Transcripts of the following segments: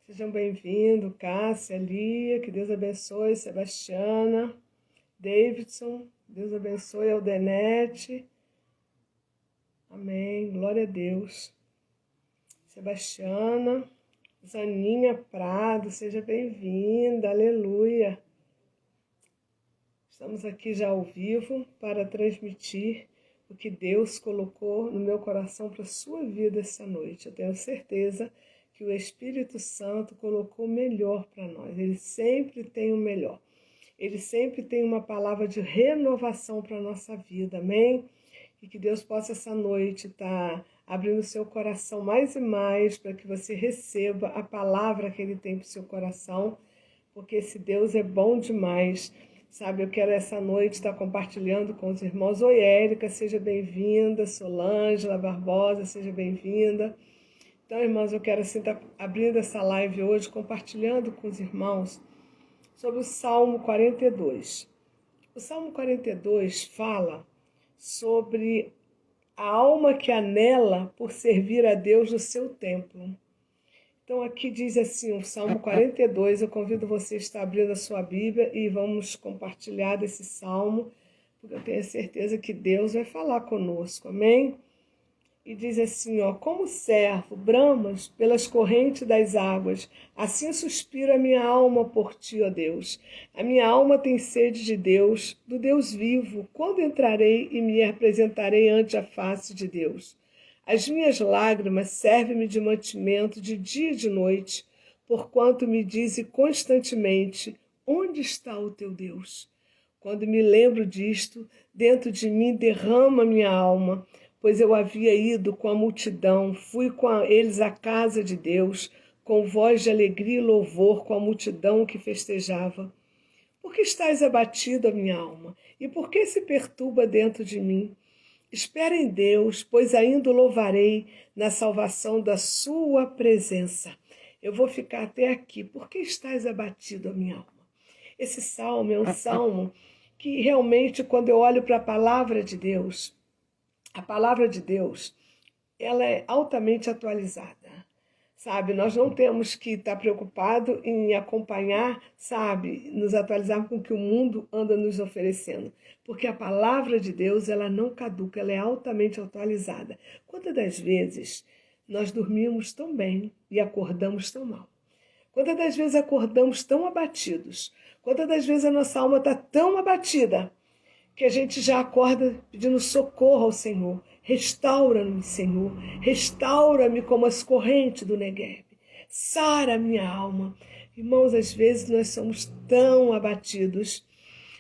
Sejam bem-vindos, Cássia, Lia, que Deus abençoe, Sebastiana, Davidson, Deus abençoe, Aldenete, amém, glória a Deus. Sebastiana, Zaninha Prado, seja bem-vinda, aleluia. Estamos aqui já ao vivo para transmitir o que Deus colocou no meu coração para a sua vida essa noite. Eu tenho certeza que o Espírito Santo colocou o melhor para nós. Ele sempre tem o melhor. Ele sempre tem uma palavra de renovação para a nossa vida, amém? E que Deus possa essa noite estar abrindo o seu coração mais e mais para que você receba a palavra que Ele tem para o seu coração, porque esse Deus é bom demais. Sabe, eu quero essa noite estar compartilhando com os irmãos. Oi, Érica, seja bem-vinda. Solângela Barbosa, seja bem-vinda. Então, irmãos, eu quero assim estar abrindo essa live hoje, compartilhando com os irmãos sobre o Salmo 42. O Salmo 42 fala sobre a alma que anela por servir a Deus no seu templo. Então aqui diz assim, o Salmo 42, eu convido você a estar abrindo a sua Bíblia e vamos compartilhar desse Salmo, porque eu tenho certeza que Deus vai falar conosco, amém? E diz assim, como servo, bramas pelas correntes das águas, assim suspira a minha alma por ti, ó Deus. A minha alma tem sede de Deus, do Deus vivo. Quando entrarei e me apresentarei ante a face de Deus? As minhas lágrimas servem-me de mantimento de dia e de noite, porquanto me dize constantemente, onde está o teu Deus? Quando me lembro disto, dentro de mim derrama minha alma, pois eu havia ido com a multidão, fui com eles à casa de Deus, com voz de alegria e louvor, com a multidão que festejava. Por que estás abatida, minha alma? E por que se perturba dentro de mim? Espera em Deus, pois ainda o louvarei na salvação da sua presença. Eu vou ficar até aqui. Por que estás abatido, minha alma? Esse salmo é um salmo que realmente, quando eu olho para a palavra de Deus, ela é altamente atualizada, sabe? Nós não temos que estar preocupado em acompanhar, sabe? Nos atualizar com o que o mundo anda nos oferecendo, porque a palavra de Deus, ela não caduca, ela é altamente atualizada. Quantas das vezes nós dormimos tão bem e acordamos tão mal? Quantas das vezes acordamos tão abatidos? Quantas das vezes a nossa alma está tão abatida que a gente já acorda pedindo socorro ao Senhor? Restaura-me, Senhor, restaura-me como as correntes do Negueb. Sara minha alma. Irmãos, às vezes nós somos tão abatidos,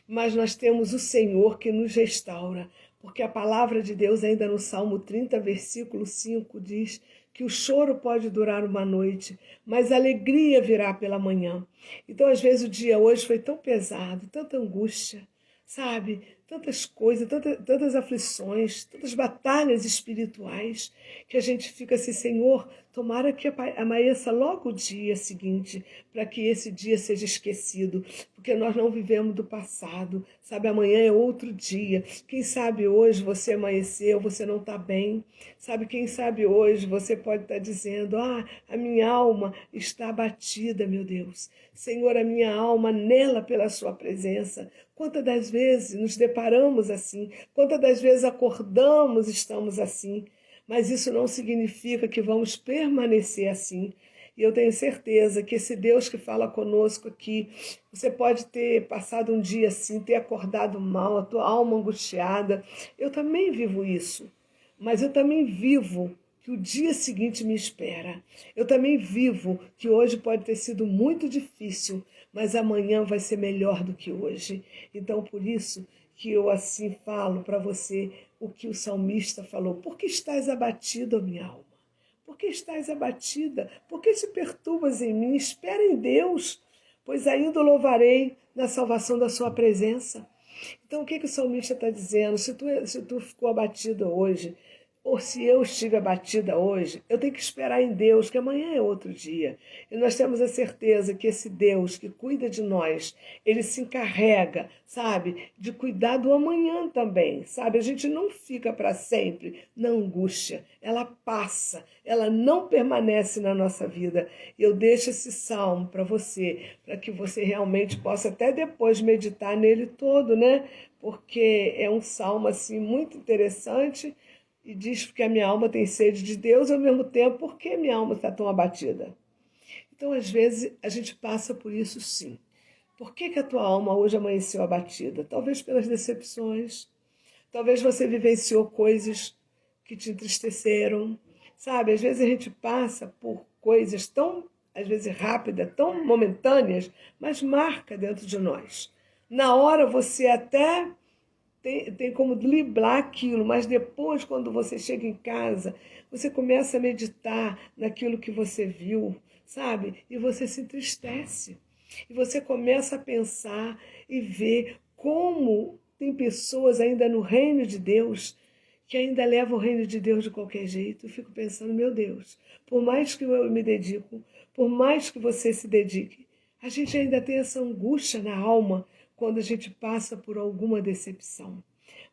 mas nós temos o Senhor que nos restaura, porque a palavra de Deus, ainda no Salmo 30, versículo 5, diz que o choro pode durar uma noite, mas a alegria virá pela manhã. Então, às vezes, o dia hoje foi tão pesado, tanta angústia, sabe? Tantas coisas, tantas aflições, tantas batalhas espirituais, que a gente fica assim, Senhor, tomara que amanheça logo o dia seguinte, para que esse dia seja esquecido, porque nós não vivemos do passado, sabe? Amanhã é outro dia. Quem sabe hoje você amanheceu, você não está bem, sabe? Quem sabe hoje você pode estar dizendo, a minha alma está abatida, meu Deus. Senhor, a minha alma anela pela sua presença. Quantas das vezes nos deparamos assim? Quantas das vezes acordamos e estamos assim? Mas isso não significa que vamos permanecer assim. E eu tenho certeza que esse Deus que fala conosco aqui, você pode ter passado um dia assim, ter acordado mal, a tua alma angustiada. Eu também vivo isso, mas eu também vivo que o dia seguinte me espera. Eu também vivo que hoje pode ter sido muito difícil, mas amanhã vai ser melhor do que hoje. Então, por isso que eu assim falo para você o que o salmista falou. Por que estás abatido, minha alma? Por que estás abatida? Por que te perturbas em mim? Espera em Deus, pois ainda o louvarei na salvação da sua presença. Então, o que o salmista está dizendo? Se tu ficou abatido hoje, ou se eu estive abatida hoje, eu tenho que esperar em Deus, que amanhã é outro dia. E nós temos a certeza que esse Deus que cuida de nós, ele se encarrega, sabe, de cuidar do amanhã também, sabe? A gente não fica para sempre na angústia, ela passa, ela não permanece na nossa vida. Eu deixo esse salmo para você, para que você realmente possa até depois meditar nele todo, né? Porque é um salmo assim muito interessante e diz que a minha alma tem sede de Deus, ao mesmo tempo, por que minha alma está tão abatida? Então, às vezes, a gente passa por isso sim. Por que a tua alma hoje amanheceu abatida? Talvez pelas decepções, talvez você vivenciou coisas que te entristeceram, sabe? Às vezes a gente passa por coisas tão, às vezes rápidas, tão momentâneas, mas marca dentro de nós. Na hora você até tem como driblar aquilo, mas depois, quando você chega em casa, você começa a meditar naquilo que você viu, sabe? E você se entristece. E você começa a pensar e ver como tem pessoas ainda no reino de Deus que ainda levam o reino de Deus de qualquer jeito. Eu fico pensando, meu Deus, por mais que eu me dedico, por mais que você se dedique, a gente ainda tem essa angústia na alma quando a gente passa por alguma decepção.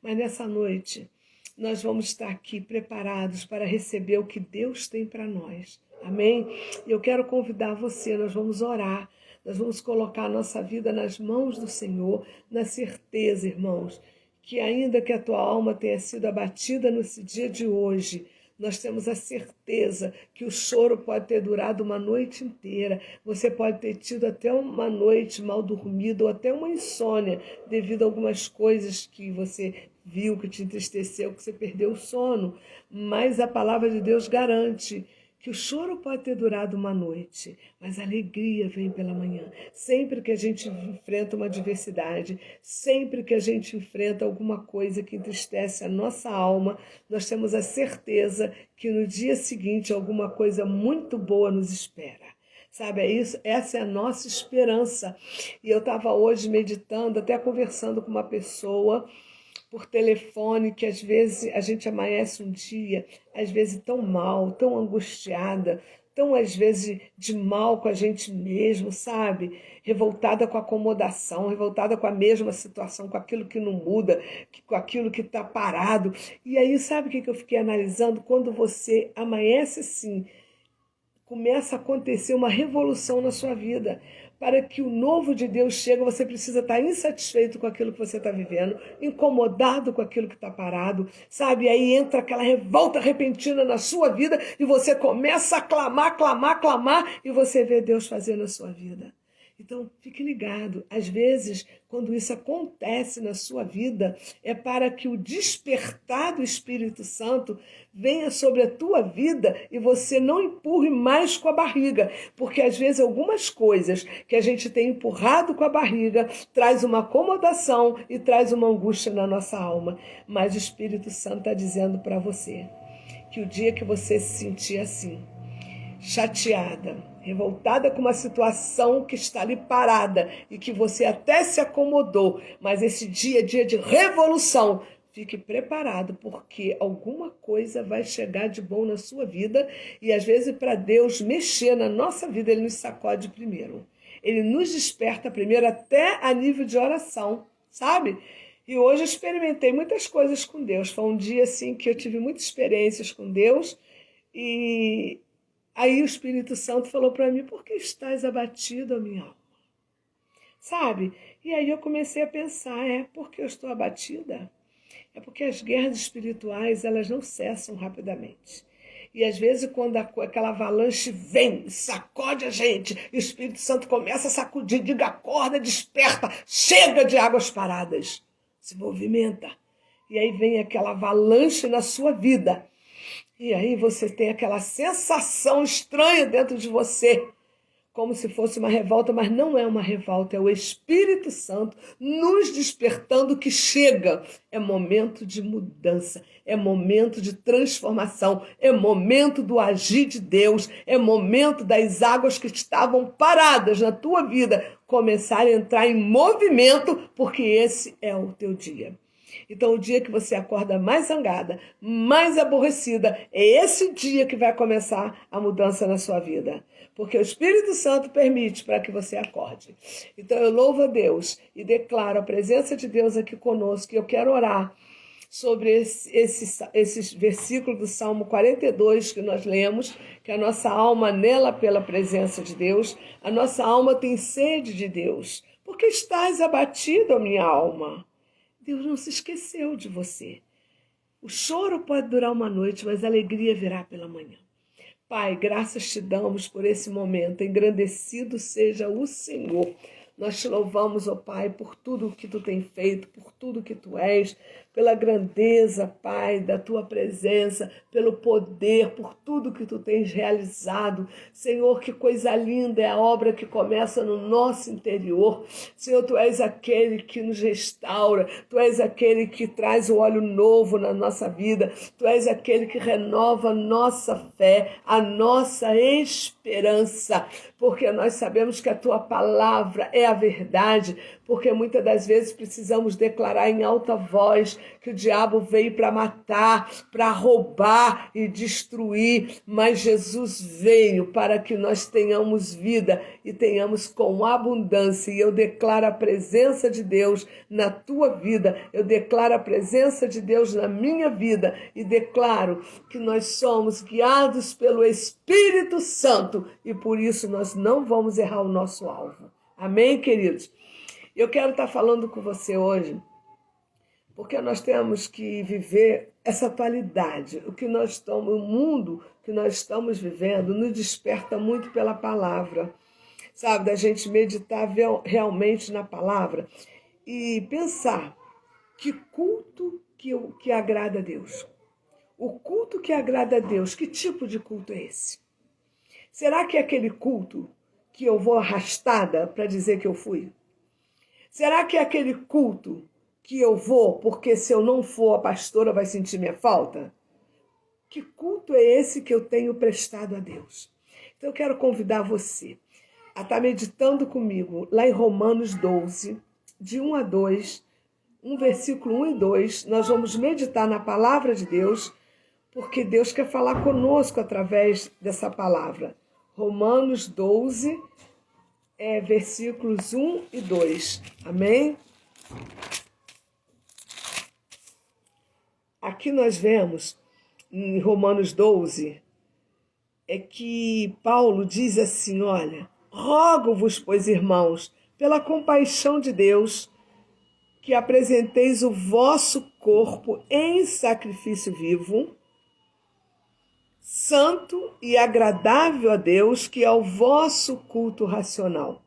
Mas nessa noite, nós vamos estar aqui preparados para receber o que Deus tem para nós. Amém? Eu quero convidar você, nós vamos orar, nós vamos colocar a nossa vida nas mãos do Senhor, na certeza, irmãos, que ainda que a tua alma tenha sido abatida nesse dia de hoje, nós temos a certeza que o choro pode ter durado uma noite inteira. Você pode ter tido até uma noite mal dormida ou até uma insônia devido a algumas coisas que você viu, que te entristeceu, que você perdeu o sono. Mas a palavra de Deus garante que o choro pode ter durado uma noite, mas a alegria vem pela manhã. Sempre que a gente enfrenta uma adversidade, sempre que a gente enfrenta alguma coisa que entristece a nossa alma, nós temos a certeza que no dia seguinte alguma coisa muito boa nos espera. Sabe, é isso, essa é a nossa esperança. E eu estava hoje meditando, até conversando com uma pessoa por telefone, que às vezes a gente amanhece um dia, às vezes tão mal, tão angustiada, tão às vezes de mal com a gente mesmo, sabe? Revoltada com a acomodação, revoltada com a mesma situação, com aquilo que não muda, com aquilo que está parado. E aí, sabe o que eu fiquei analisando? Quando você amanhece assim, começa a acontecer uma revolução na sua vida. Para que o novo de Deus chegue, você precisa estar insatisfeito com aquilo que você está vivendo, incomodado com aquilo que está parado, sabe? E aí entra aquela revolta repentina na sua vida e você começa a clamar, clamar, clamar e você vê Deus fazendo na sua vida. Então, fique ligado. Às vezes, quando isso acontece na sua vida, é para que o despertar do Espírito Santo venha sobre a tua vida e você não empurre mais com a barriga. Porque, às vezes, algumas coisas que a gente tem empurrado com a barriga traz uma acomodação e traz uma angústia na nossa alma. Mas o Espírito Santo está dizendo para você que o dia que você se sentir assim, chateada, revoltada com uma situação que está ali parada e que você até se acomodou, mas esse dia é dia de revolução. Fique preparado, porque alguma coisa vai chegar de bom na sua vida e às vezes para Deus mexer na nossa vida, Ele nos sacode primeiro. Ele nos desperta primeiro até a nível de oração, sabe? E hoje eu experimentei muitas coisas com Deus. Foi um dia assim que eu tive muitas experiências com Deus e aí o Espírito Santo falou para mim, por que estás abatido, minha alma? Sabe? E aí eu comecei a pensar, porque eu estou abatida? É porque as guerras espirituais, elas não cessam rapidamente. E às vezes quando aquela avalanche vem, sacode a gente, e o Espírito Santo começa a sacudir, diga, acorda, desperta, chega de águas paradas, se movimenta. E aí vem aquela avalanche na sua vida. E aí você tem aquela sensação estranha dentro de você, como se fosse uma revolta, mas não é uma revolta, é o Espírito Santo nos despertando que chega. É momento de mudança, é momento de transformação, é momento do agir de Deus, é momento das águas que estavam paradas na tua vida começarem a entrar em movimento, porque esse é o teu dia. Então, o dia que você acorda mais zangada, mais aborrecida, é esse dia que vai começar a mudança na sua vida. Porque o Espírito Santo permite para que você acorde. Então, eu louvo a Deus e declaro a presença de Deus aqui conosco. E eu quero orar sobre esses versículos do Salmo 42 que nós lemos, que a nossa alma anela pela presença de Deus, a nossa alma tem sede de Deus. Porque estás abatido, minha alma? Deus não se esqueceu de você. O choro pode durar uma noite, mas a alegria virá pela manhã. Pai, graças te damos por esse momento. Engrandecido seja o Senhor. Nós te louvamos, ó Pai, por tudo o que tu tem feito, por tudo que tu és, pela grandeza, Pai, da tua presença, pelo poder, por tudo que tu tens realizado. Senhor, que coisa linda é a obra que começa no nosso interior. Senhor, tu és aquele que nos restaura, tu és aquele que traz o óleo novo na nossa vida, tu és aquele que renova a nossa fé, a nossa esperança, porque nós sabemos que a tua palavra é a verdade, porque muitas das vezes precisamos declarar em alta voz que o diabo veio para matar, para roubar e destruir, mas Jesus veio para que nós tenhamos vida e tenhamos com abundância. E eu declaro a presença de Deus na tua vida, eu declaro a presença de Deus na minha vida e declaro que nós somos guiados pelo Espírito Santo e por isso nós não vamos errar o nosso alvo. Amém, queridos? Eu quero estar falando com você hoje porque nós temos que viver essa atualidade. O mundo que nós estamos vivendo nos desperta muito pela palavra, sabe? Da gente meditar realmente na palavra e pensar que culto que agrada a Deus. O culto que agrada a Deus, que tipo de culto é esse? Será que é aquele culto que eu vou arrastada para dizer que eu fui? Será que é aquele culto que eu vou porque se eu não for a pastora vai sentir minha falta? Que culto é esse que eu tenho prestado a Deus? Então eu quero convidar você a estar meditando comigo lá em Romanos 12, de 1 a 2, versículo 1 e 2. Nós vamos meditar na palavra de Deus, porque Deus quer falar conosco através dessa palavra. Romanos 12, versículos 1 e 2. Amém? Aqui nós vemos, em Romanos 12, que Paulo diz assim, olha, rogo-vos, pois, irmãos, pela compaixão de Deus, que apresenteis o vosso corpo em sacrifício vivo, santo e agradável a Deus, que é o vosso culto racional.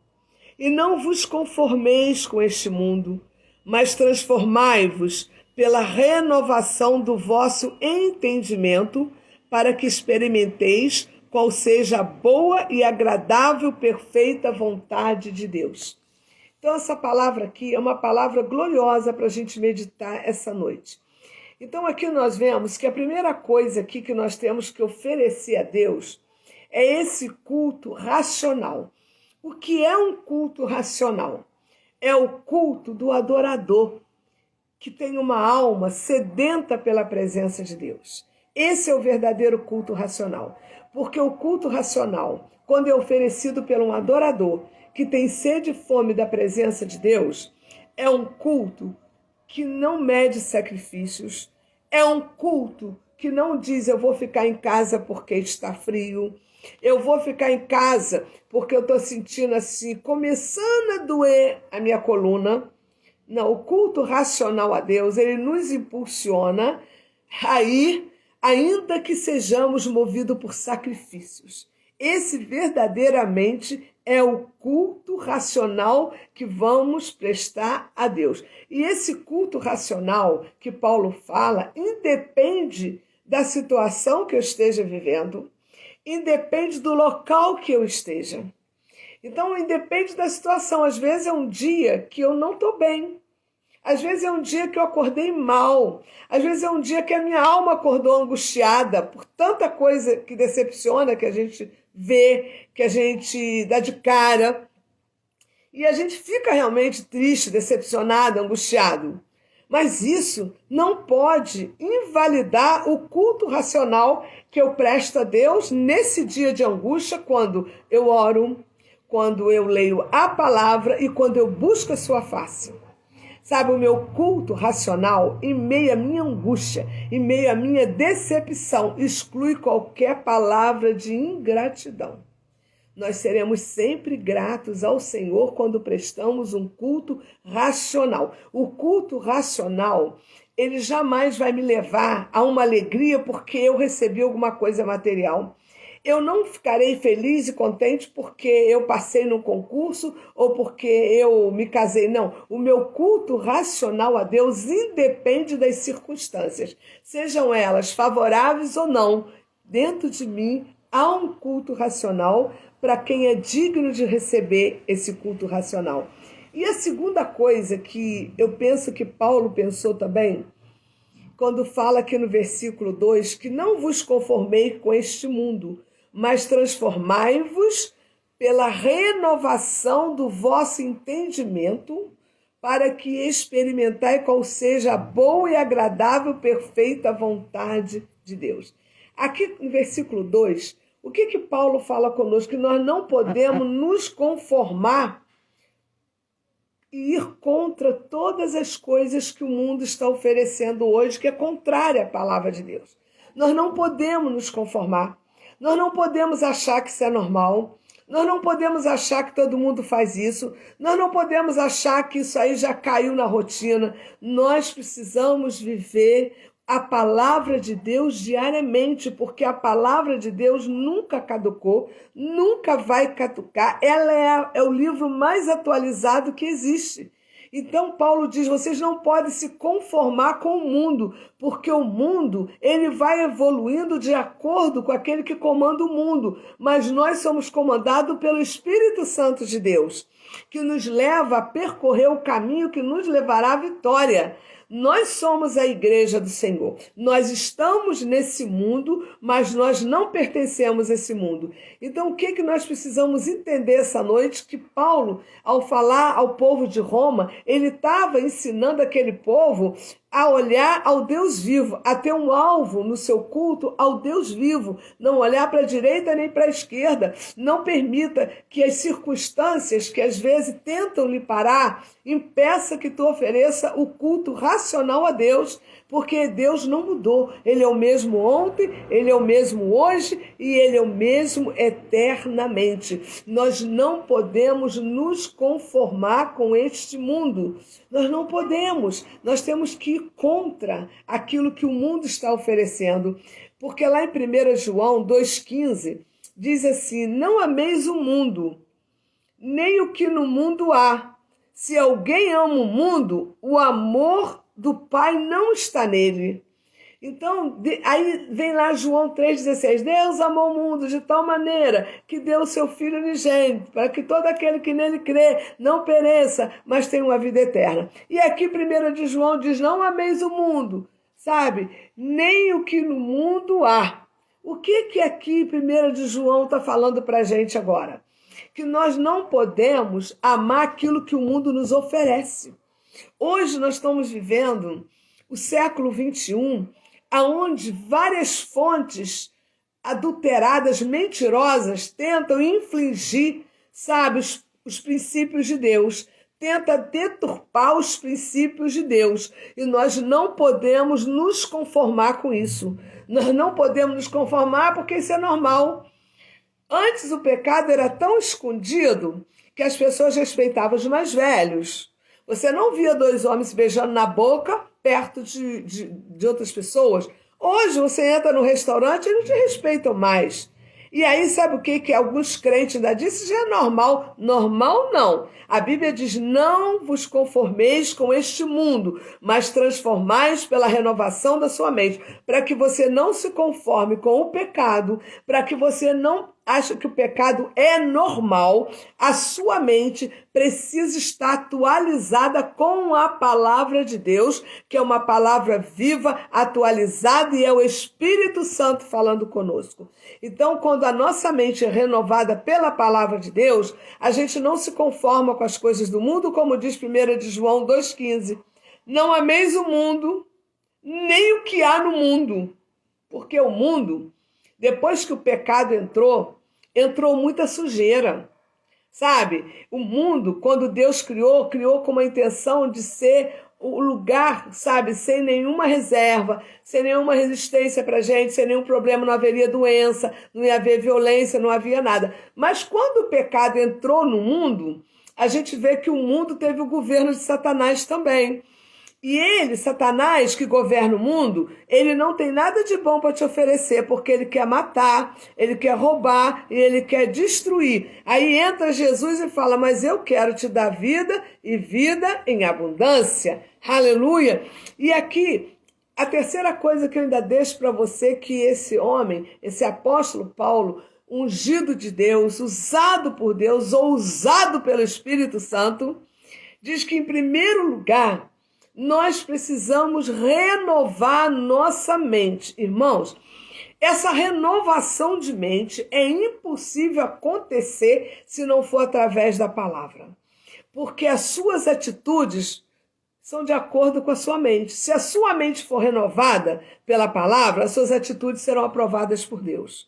E não vos conformeis com este mundo, mas transformai-vos pela renovação do vosso entendimento, para que experimenteis qual seja a boa e agradável, perfeita vontade de Deus. Então, essa palavra aqui é uma palavra gloriosa para a gente meditar essa noite. Então, aqui nós vemos que a primeira coisa aqui que nós temos que oferecer a Deus é esse culto racional. O que é um culto racional? É o culto do adorador, que tem uma alma sedenta pela presença de Deus. Esse é o verdadeiro culto racional. Porque o culto racional, quando é oferecido por um adorador que tem sede e fome da presença de Deus, é um culto que não mede sacrifícios, é um culto que não diz eu vou ficar em casa porque está frio, eu vou ficar em casa porque eu estou sentindo assim, começando a doer a minha coluna. Não, o culto racional a Deus, ele nos impulsiona a ir, ainda que sejamos movidos por sacrifícios. Esse verdadeiramente é o culto racional que vamos prestar a Deus. E esse culto racional que Paulo fala, independe da situação que eu esteja vivendo, independe do local que eu esteja. Então, independe da situação. Às vezes é um dia que eu não estou bem. Às vezes é um dia que eu acordei mal. Às vezes é um dia que a minha alma acordou angustiada por tanta coisa que decepciona, que a gente vê, que a gente dá de cara. E a gente fica realmente triste, decepcionado, angustiado. Mas isso não pode invalidar o culto racional que eu presto a Deus nesse dia de angústia, quando eu oro, quando eu leio a palavra e quando eu busco a sua face. Sabe, o meu culto racional, em meio à minha angústia, em meio à minha decepção, exclui qualquer palavra de ingratidão. Nós seremos sempre gratos ao Senhor quando prestamos um culto racional. O culto racional, ele jamais vai me levar a uma alegria porque eu recebi alguma coisa material. Eu não ficarei feliz e contente porque eu passei no concurso ou porque eu me casei. Não, o meu culto racional a Deus independe das circunstâncias, sejam elas favoráveis ou não. Dentro de mim há um culto racional para quem é digno de receber esse culto racional. E a segunda coisa que eu penso que Paulo pensou também, quando fala aqui no versículo 2, que não vos conformei com este mundo, mas transformai-vos pela renovação do vosso entendimento, para que experimentai qual seja a boa e agradável, perfeita vontade de Deus. Aqui no versículo 2, o que Paulo fala conosco? Que nós não podemos nos conformar e ir contra todas as coisas que o mundo está oferecendo hoje, que é contrária à palavra de Deus. Nós não podemos nos conformar. Nós não podemos achar que isso é normal. Nós não podemos achar que todo mundo faz isso. Nós não podemos achar que isso aí já caiu na rotina. Nós precisamos viver a palavra de Deus diariamente, porque a palavra de Deus nunca caducou, nunca vai caducar. Ela é o livro mais atualizado que existe. Então Paulo diz, vocês não podem se conformar com o mundo, porque o mundo ele vai evoluindo de acordo com aquele que comanda o mundo, mas nós somos comandados pelo Espírito Santo de Deus, que nos leva a percorrer o caminho que nos levará à vitória. Nós somos a igreja do Senhor. Nós estamos nesse mundo, mas nós não pertencemos a esse mundo. Então, o que nós precisamos entender essa noite? Que Paulo, ao falar ao povo de Roma, ele estava ensinando aquele povo a olhar ao Deus vivo, a ter um alvo no seu culto ao Deus vivo, não olhar para a direita nem para a esquerda. Não permita que as circunstâncias que às vezes tentam lhe parar impeça que tu ofereça o culto racional a Deus, porque Deus não mudou. Ele é o mesmo ontem, ele é o mesmo hoje e ele é o mesmo eternamente. Nós não podemos nos conformar com este mundo. Nós não podemos. Nós temos que ir contra aquilo que o mundo está oferecendo. Porque lá em 1 João 2,15 diz assim, não ameis o mundo, nem o que no mundo há. Se alguém ama o mundo, o amor do Pai não está nele. Então, aí vem lá João 3,16. Deus amou o mundo de tal maneira que deu o seu Filho unigênito, para que todo aquele que nele crê não pereça, mas tenha uma vida eterna. E aqui 1 de João diz, não ameis o mundo, sabe? Nem o que no mundo há. O que aqui 1 de João está falando para a gente agora? Que nós não podemos amar aquilo que o mundo nos oferece. Hoje nós estamos vivendo o século 21, onde várias fontes adulteradas, mentirosas, tentam infligir, sabe, os princípios de Deus, tenta deturpar os princípios de Deus. E nós não podemos nos conformar com isso. Nós não podemos nos conformar porque isso é normal. Antes o pecado era tão escondido que as pessoas respeitavam os mais velhos. Você não via dois homens se beijando na boca perto de outras pessoas. Hoje você entra no restaurante e não te respeitam mais. E aí sabe o que alguns crentes ainda dizem? Já é normal. Normal não. A Bíblia diz, não vos conformeis com este mundo, mas transformais pela renovação da sua mente, para que você não se conforme com o pecado, para que você não ache que o pecado é normal. A sua mente precisa estar atualizada com a palavra de Deus, que é uma palavra viva, atualizada, e é o Espírito Santo falando conosco. Então, quando a nossa mente é renovada pela palavra de Deus, a gente não se conforma com as coisas do mundo, como diz 1 de João 2,15. Não ameis o mundo, nem o que há no mundo. Porque o mundo, depois que o pecado entrou muita sujeira. Sabe? O mundo, quando Deus criou com uma intenção de ser o lugar, sabe? Sem nenhuma reserva, sem nenhuma resistência para a gente, sem nenhum problema, não haveria doença, não ia haver violência, não havia nada. Mas quando o pecado entrou no mundo, a gente vê que o mundo teve o governo de Satanás também. E ele, Satanás, que governa o mundo, ele não tem nada de bom para te oferecer, porque ele quer matar, ele quer roubar e ele quer destruir. Aí entra Jesus e fala, mas eu quero te dar vida e vida em abundância. Aleluia! E aqui, a terceira coisa que eu ainda deixo para você, que esse homem, esse apóstolo Paulo, ungido de Deus, usado por Deus ou usado pelo Espírito Santo, diz que, em primeiro lugar, nós precisamos renovar nossa mente. Irmãos, essa renovação de mente é impossível acontecer se não for através da palavra. Porque as suas atitudes são de acordo com a sua mente. Se a sua mente for renovada pela palavra, as suas atitudes serão aprovadas por Deus.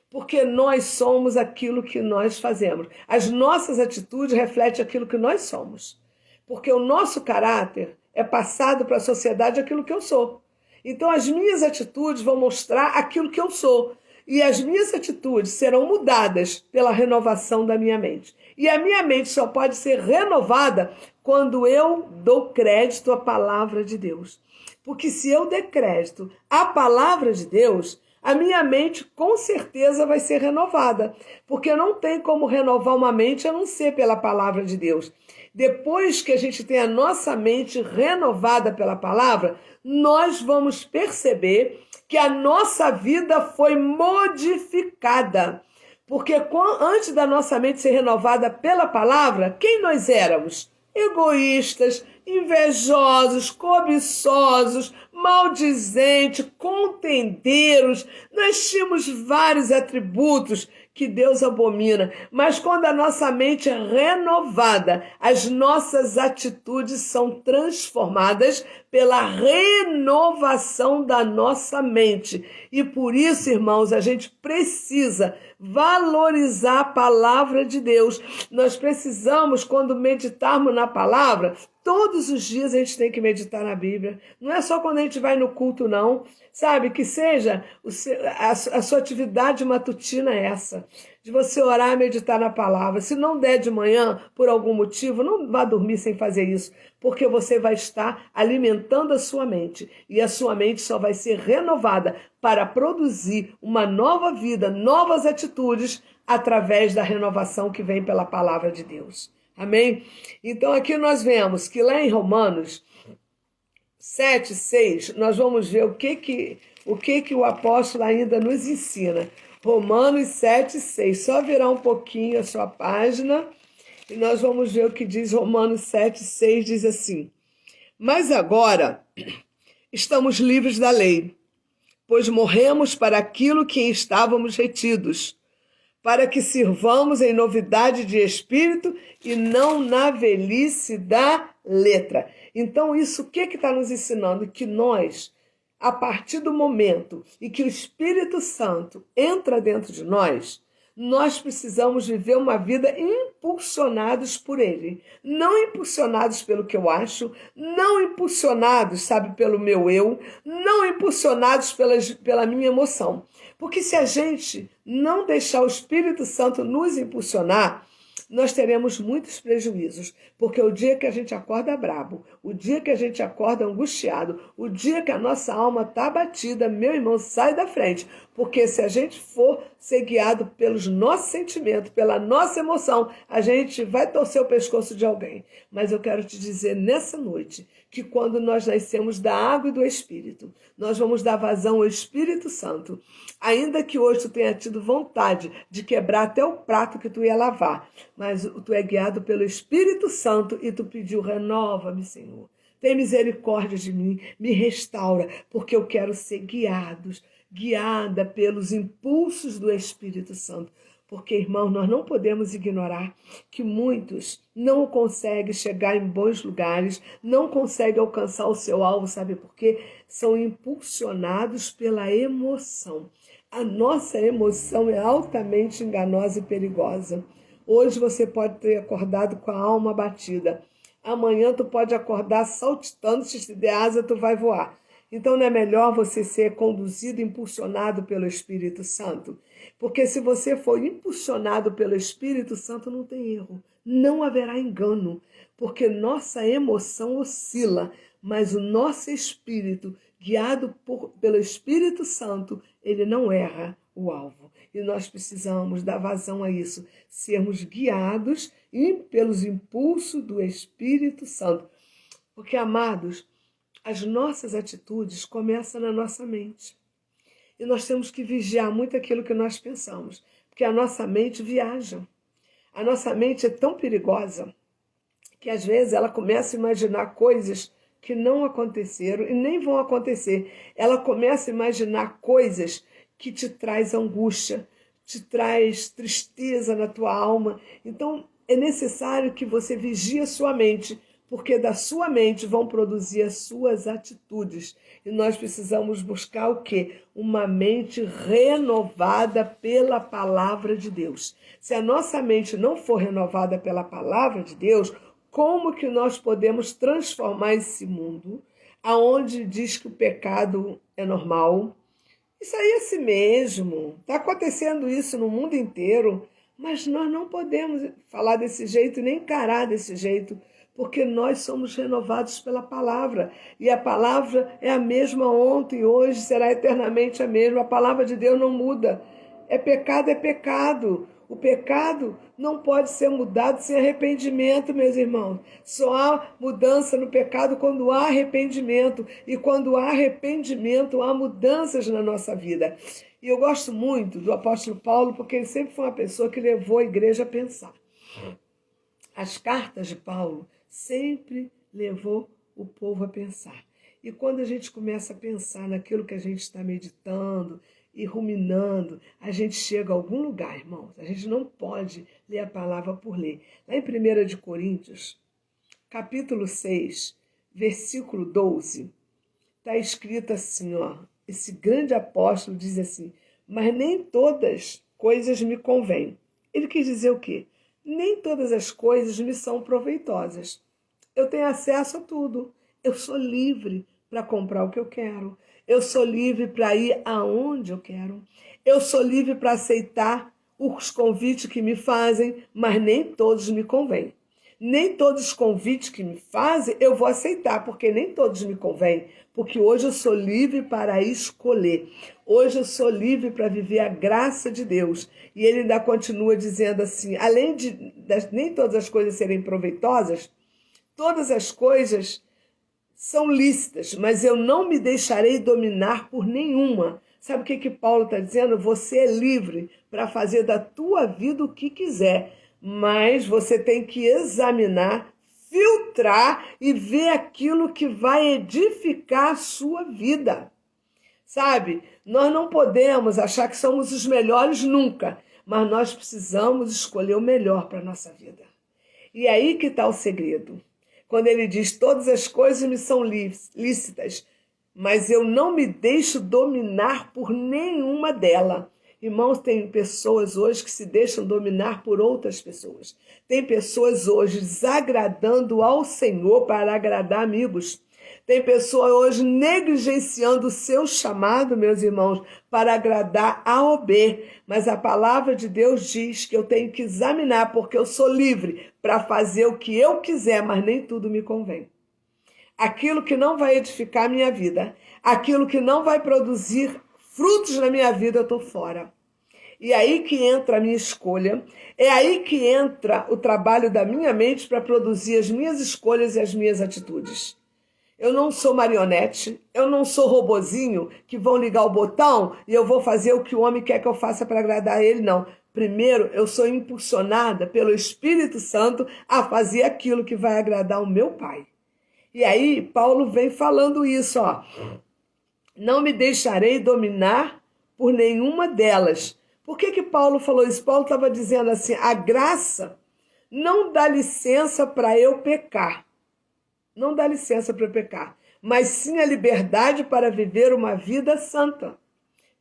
Porque nós somos aquilo que nós fazemos. As nossas atitudes refletem aquilo que nós somos. Porque o nosso caráter é passado para a sociedade aquilo que eu sou. Então as minhas atitudes vão mostrar aquilo que eu sou. E as minhas atitudes serão mudadas pela renovação da minha mente. E a minha mente só pode ser renovada quando eu dou crédito à palavra de Deus. Porque se eu der crédito à palavra de Deus, a minha mente com certeza vai ser renovada. Porque não tem como renovar uma mente a não ser pela palavra de Deus. Depois que a gente tem a nossa mente renovada pela palavra, nós vamos perceber que a nossa vida foi modificada. Porque antes da nossa mente ser renovada pela palavra, quem nós éramos? Egoístas, invejosos, cobiçosos, maldizentes, contendeiros. Nós tínhamos vários atributos que Deus abomina. Mas quando a nossa mente é renovada, as nossas atitudes são transformadas pela renovação da nossa mente. E por isso, irmãos, a gente precisa valorizar a palavra de Deus. Nós precisamos, quando meditarmos na palavra, todos os dias a gente tem que meditar na Bíblia. Não é só quando a gente vai no culto, não. Sabe, que seja a sua atividade matutina essa, de você orar e meditar na palavra. Se não der de manhã, por algum motivo, não vá dormir sem fazer isso, porque você vai estar alimentando a sua mente. E a sua mente só vai ser renovada para produzir uma nova vida, novas atitudes, através da renovação que vem pela palavra de Deus. Amém? Então aqui nós vemos que lá em Romanos 7:6, nós vamos ver o que o apóstolo ainda nos ensina. Romanos 7:6. Só virar um pouquinho a sua página e nós vamos ver o que diz Romanos 7:6. Diz assim: mas agora estamos livres da lei, pois morremos para aquilo que estávamos retidos, para que sirvamos em novidade de espírito e não na velhice da letra. Então, isso o que está nos ensinando? Que nós, a partir do momento em que o Espírito Santo entra dentro de nós precisamos viver uma vida impulsionados por Ele. Não impulsionados pelo que eu acho, não impulsionados, sabe, pelo meu eu, não impulsionados pela minha emoção. Porque se a gente não deixar o Espírito Santo nos impulsionar, nós teremos muitos prejuízos, porque o dia que a gente acorda brabo, o dia que a gente acorda angustiado, o dia que a nossa alma está abatida, meu irmão, sai da frente, porque se a gente for ser guiado pelos nossos sentimentos, pela nossa emoção, a gente vai torcer o pescoço de alguém. Mas eu quero te dizer nessa noite que quando nós nascemos da água e do Espírito, nós vamos dar vazão ao Espírito Santo. Ainda que hoje tu tenha tido vontade de quebrar até o prato que tu ia lavar, mas tu é guiado pelo Espírito Santo e tu pediu: renova-me, Senhor. Tem misericórdia de mim, me restaura, porque eu quero ser guiada pelos impulsos do Espírito Santo. Porque, irmãos, nós não podemos ignorar que muitos não conseguem chegar em bons lugares, não conseguem alcançar o seu alvo, sabe por quê? São impulsionados pela emoção. A nossa emoção é altamente enganosa e perigosa. Hoje você pode ter acordado com a alma abatida. Amanhã tu pode acordar saltitando, se te der asa, tu vai voar. Então não é melhor você ser conduzido, impulsionado pelo Espírito Santo? Porque se você for impulsionado pelo Espírito Santo, não tem erro. Não haverá engano, porque nossa emoção oscila, mas o nosso espírito, guiado pelo Espírito Santo, ele não erra o alvo. E nós precisamos dar vazão a isso, sermos guiados pelos impulsos do Espírito Santo. Porque, amados, as nossas atitudes começam na nossa mente. E nós temos que vigiar muito aquilo que nós pensamos, porque a nossa mente viaja. A nossa mente é tão perigosa que às vezes ela começa a imaginar coisas que não aconteceram e nem vão acontecer. Ela começa a imaginar coisas que te traz angústia, te traz tristeza na tua alma. Então é necessário que você vigie a sua mente, porque da sua mente vão produzir as suas atitudes. E nós precisamos buscar o quê? Uma mente renovada pela palavra de Deus. Se a nossa mente não for renovada pela palavra de Deus, como que nós podemos transformar esse mundo, aonde diz que o pecado é normal? Isso aí é assim mesmo. Está acontecendo isso no mundo inteiro, mas nós não podemos falar desse jeito, nem encarar desse jeito, porque nós somos renovados pela palavra. E a palavra é a mesma ontem, hoje, será eternamente a mesma. A palavra de Deus não muda. É pecado, é pecado. O pecado não pode ser mudado sem arrependimento, meus irmãos. Só há mudança no pecado quando há arrependimento. E quando há arrependimento, há mudanças na nossa vida. E eu gosto muito do apóstolo Paulo, porque ele sempre foi uma pessoa que levou a igreja a pensar. As cartas de Paulo sempre levou o povo a pensar. E quando a gente começa a pensar naquilo que a gente está meditando e ruminando, a gente chega a algum lugar, irmãos. A gente não pode ler a palavra por ler. Lá em 1 de Coríntios, capítulo 6, versículo 12, está escrito assim, ó. Esse grande apóstolo diz assim: mas nem todas coisas me convêm. Ele quis dizer o quê? Nem todas as coisas me são proveitosas. Eu tenho acesso a tudo. Eu sou livre para comprar o que eu quero. Eu sou livre para ir aonde eu quero. Eu sou livre para aceitar os convites que me fazem, mas nem todos me convêm. Nem todos os convites que me fazem eu vou aceitar, porque nem todos me convêm. Porque hoje eu sou livre para escolher. Hoje eu sou livre para viver a graça de Deus. E ele ainda continua dizendo assim, além de nem todas as coisas serem proveitosas, todas as coisas são lícitas, mas eu não me deixarei dominar por nenhuma. Sabe o que Paulo está dizendo? Você é livre para fazer da tua vida o que quiser, mas você tem que examinar, filtrar e ver aquilo que vai edificar a sua vida. Sabe? Nós não podemos achar que somos os melhores nunca, mas nós precisamos escolher o melhor para a nossa vida. E aí que está o segredo. Quando ele diz, todas as coisas me são lícitas, mas eu não me deixo dominar por nenhuma delas. Irmãos, tem pessoas hoje que se deixam dominar por outras pessoas. Tem pessoas hoje desagradando ao Senhor para agradar amigos. Tem pessoa hoje negligenciando o seu chamado, meus irmãos, para agradar A ou B. Mas a palavra de Deus diz que eu tenho que examinar, porque eu sou livre para fazer o que eu quiser, mas nem tudo me convém. Aquilo que não vai edificar a minha vida, aquilo que não vai produzir frutos na minha vida, eu estou fora. E aí que entra a minha escolha, é aí que entra o trabalho da minha mente para produzir as minhas escolhas e as minhas atitudes. Eu não sou marionete, eu não sou robozinho que vão ligar o botão e eu vou fazer o que o homem quer que eu faça para agradar ele, não. Primeiro, eu sou impulsionada pelo Espírito Santo a fazer aquilo que vai agradar o meu Pai. E aí, Paulo vem falando isso, ó. Não me deixarei dominar por nenhuma delas, Por que Paulo falou isso? Paulo estava dizendo assim, a graça não dá licença para eu pecar. Não dá licença para eu pecar. Mas sim a liberdade para viver uma vida santa.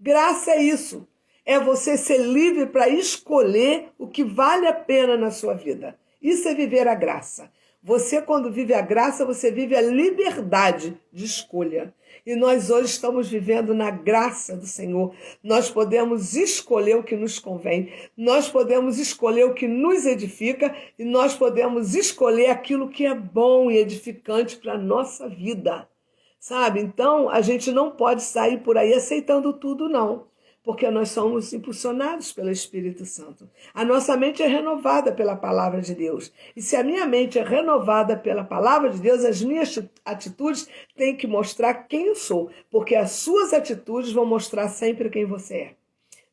Graça é isso. É você ser livre para escolher o que vale a pena na sua vida. Isso é viver a graça. Você, quando vive a graça, você vive a liberdade de escolha. E nós hoje estamos vivendo na graça do Senhor. Nós podemos escolher o que nos convém. Nós podemos escolher o que nos edifica. E nós podemos escolher aquilo que é bom e edificante para a nossa vida. Sabe? Então, a gente não pode sair por aí aceitando tudo, não. Porque nós somos impulsionados pelo Espírito Santo. A nossa mente é renovada pela palavra de Deus. E se a minha mente é renovada pela palavra de Deus, as minhas atitudes têm que mostrar quem eu sou. Porque as suas atitudes vão mostrar sempre quem você é.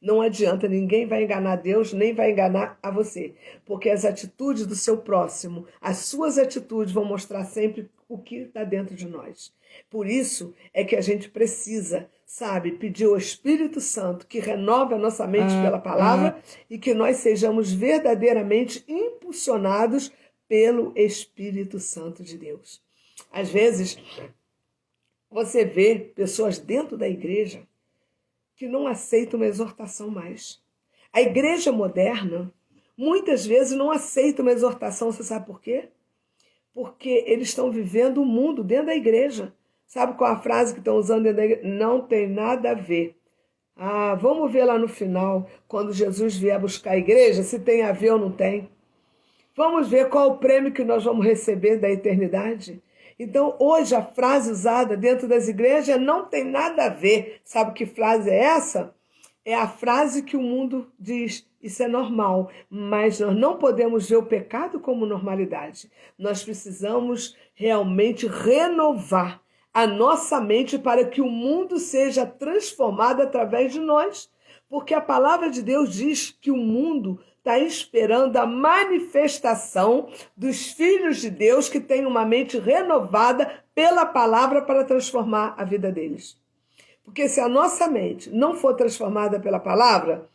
Não adianta, ninguém vai enganar Deus, nem vai enganar a você. Porque as atitudes do seu próximo, as suas atitudes vão mostrar sempre o que está dentro de nós. Por isso é que a gente precisa, sabe, pedir ao Espírito Santo que renove a nossa mente pela palavra e que nós sejamos verdadeiramente impulsionados pelo Espírito Santo de Deus. Às vezes, você vê pessoas dentro da igreja que não aceitam uma exortação mais. A igreja moderna, muitas vezes, não aceita uma exortação. Você sabe por quê? Porque eles estão vivendo o mundo dentro da igreja. Sabe qual a frase que estão usando dentro da igreja? Não tem nada a ver. Ah, vamos ver lá no final, quando Jesus vier buscar a igreja, se tem a ver ou não tem. Vamos ver qual o prêmio que nós vamos receber da eternidade. Então, hoje, a frase usada dentro das igrejas não tem nada a ver. Sabe que frase é essa? É a frase que o mundo diz, isso é normal, mas nós não podemos ver o pecado como normalidade. Nós precisamos realmente renovar a nossa mente para que o mundo seja transformado através de nós. Porque a palavra de Deus diz que o mundo está esperando a manifestação dos filhos de Deus que têm uma mente renovada pela palavra para transformar a vida deles. Porque se a nossa mente não for transformada pela palavra,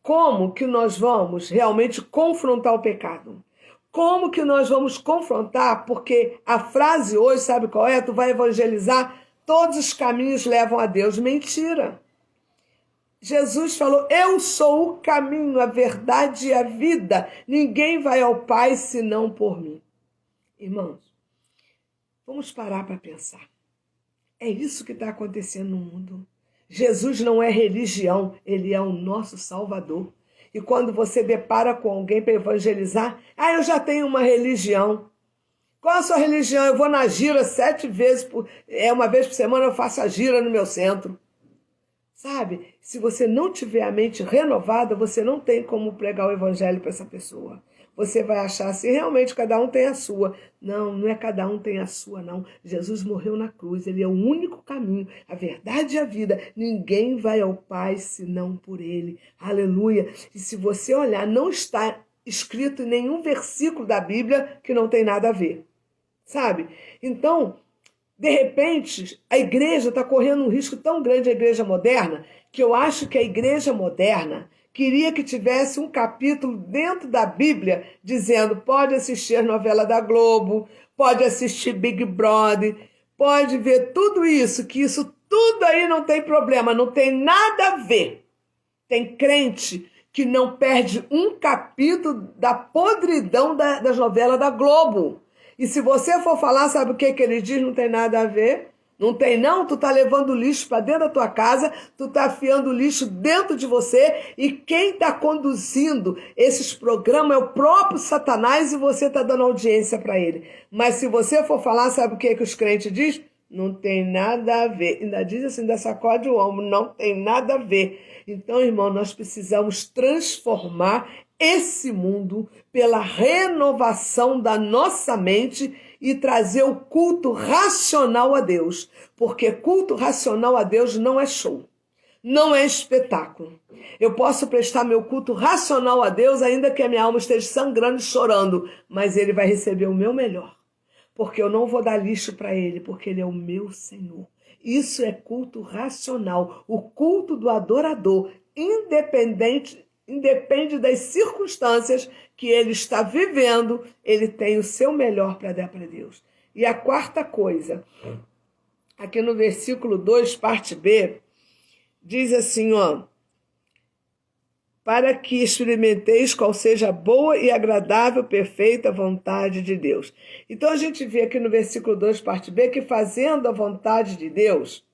como que nós vamos realmente confrontar o pecado? Como que nós vamos confrontar? Porque a frase hoje, sabe qual é? Tu vai evangelizar, todos os caminhos levam a Deus. Mentira. Jesus falou, eu sou o caminho, a verdade e a vida. Ninguém vai ao Pai senão por mim. Irmãos, vamos parar para pensar. É isso que está acontecendo no mundo. Jesus não é religião, ele é o nosso Salvador. E quando você depara com alguém para evangelizar, eu já tenho uma religião. Qual a sua religião? Eu vou na gira 7 vezes, uma vez por semana eu faço a gira no meu centro. Sabe? Se você não tiver a mente renovada, você não tem como pregar o evangelho para essa pessoa. Você vai achar assim, realmente cada um tem a sua. Não, não é cada um tem a sua, não. Jesus morreu na cruz, ele é o único caminho, a verdade e a vida. Ninguém vai ao Pai senão por ele. Aleluia. E se você olhar, não está escrito em nenhum versículo da Bíblia que não tem nada a ver. Sabe? Então, de repente, a igreja está correndo um risco tão grande, a igreja moderna, que eu acho que a igreja moderna queria que tivesse um capítulo dentro da Bíblia dizendo, pode assistir a novela da Globo, pode assistir Big Brother, pode ver tudo isso, que isso tudo aí não tem problema, não tem nada a ver. Tem crente que não perde um capítulo da podridão das novelas da Globo. E se você for falar, sabe o que ele diz? Não tem nada a ver. Não tem não? Tu tá levando lixo para dentro da tua casa, tu tá afiando lixo dentro de você e quem tá conduzindo esses programas é o próprio Satanás e você tá dando audiência para ele. Mas se você for falar, sabe o que os crentes dizem? Não tem nada a ver. Ainda diz assim, ainda sacode o ombro, não tem nada a ver. Então, irmão, nós precisamos transformar esse mundo pela renovação da nossa mente e trazer o culto racional a Deus. Porque culto racional a Deus não é show, não é espetáculo. Eu posso prestar meu culto racional a Deus, ainda que a minha alma esteja sangrando e chorando, mas ele vai receber o meu melhor. Porque eu não vou dar lixo para ele, porque ele é o meu Senhor. Isso é culto racional, o culto do adorador. independe das circunstâncias que ele está vivendo, ele tem o seu melhor para dar para Deus. E a quarta coisa, aqui no versículo 2, parte B, diz assim, ó, para que experimenteis qual seja a boa e agradável, perfeita vontade de Deus. Então a gente vê aqui no versículo 2, parte B, que fazendo a vontade de Deus,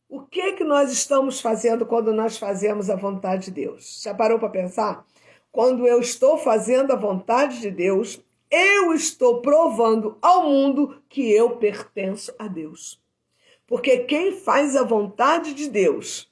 o que nós estamos fazendo quando nós fazemos a vontade de Deus? Já parou para pensar? Quando eu estou fazendo a vontade de Deus, eu estou provando ao mundo que eu pertenço a Deus. Porque quem faz a vontade de Deus,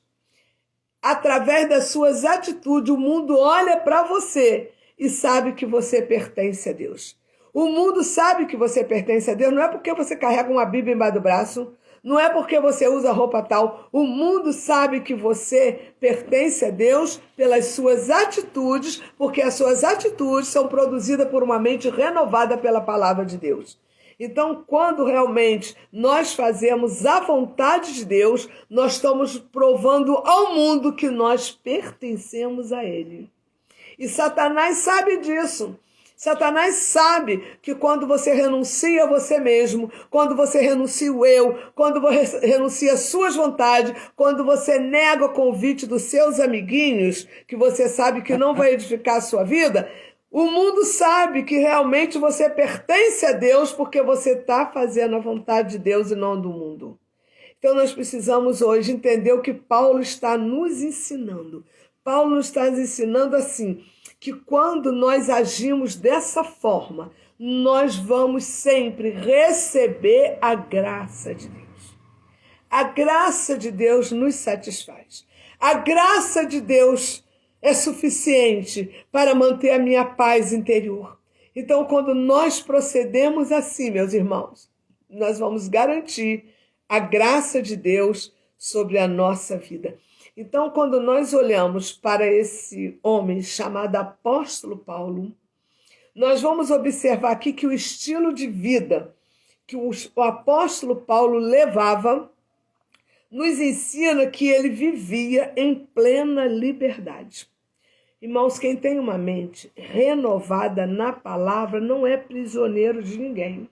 através das suas atitudes, o mundo olha para você e sabe que você pertence a Deus. O mundo sabe que você pertence a Deus, não é porque você carrega uma Bíblia embaixo do braço, não é porque você usa roupa tal. O mundo sabe que você pertence a Deus pelas suas atitudes, porque as suas atitudes são produzidas por uma mente renovada pela palavra de Deus. Então, quando realmente nós fazemos a vontade de Deus, nós estamos provando ao mundo que nós pertencemos a Ele. E Satanás sabe disso. Satanás sabe que quando você renuncia a você mesmo, quando você renuncia o eu, quando você renuncia as suas vontades, quando você nega o convite dos seus amiguinhos, que você sabe que não vai edificar a sua vida, o mundo sabe que realmente você pertence a Deus porque você está fazendo a vontade de Deus e não do mundo. Então nós precisamos hoje entender o que Paulo está nos ensinando. Paulo nos está nos ensinando assim, que quando nós agimos dessa forma, nós vamos sempre receber a graça de Deus. A graça de Deus nos satisfaz. A graça de Deus é suficiente para manter a minha paz interior. Então, quando nós procedemos assim, meus irmãos, nós vamos garantir a graça de Deus sobre a nossa vida. Então, quando nós olhamos para esse homem chamado apóstolo Paulo, nós vamos observar aqui que o estilo de vida que o apóstolo Paulo levava nos ensina que ele vivia em plena liberdade. Irmãos, quem tem uma mente renovada na palavra não é prisioneiro de ninguém.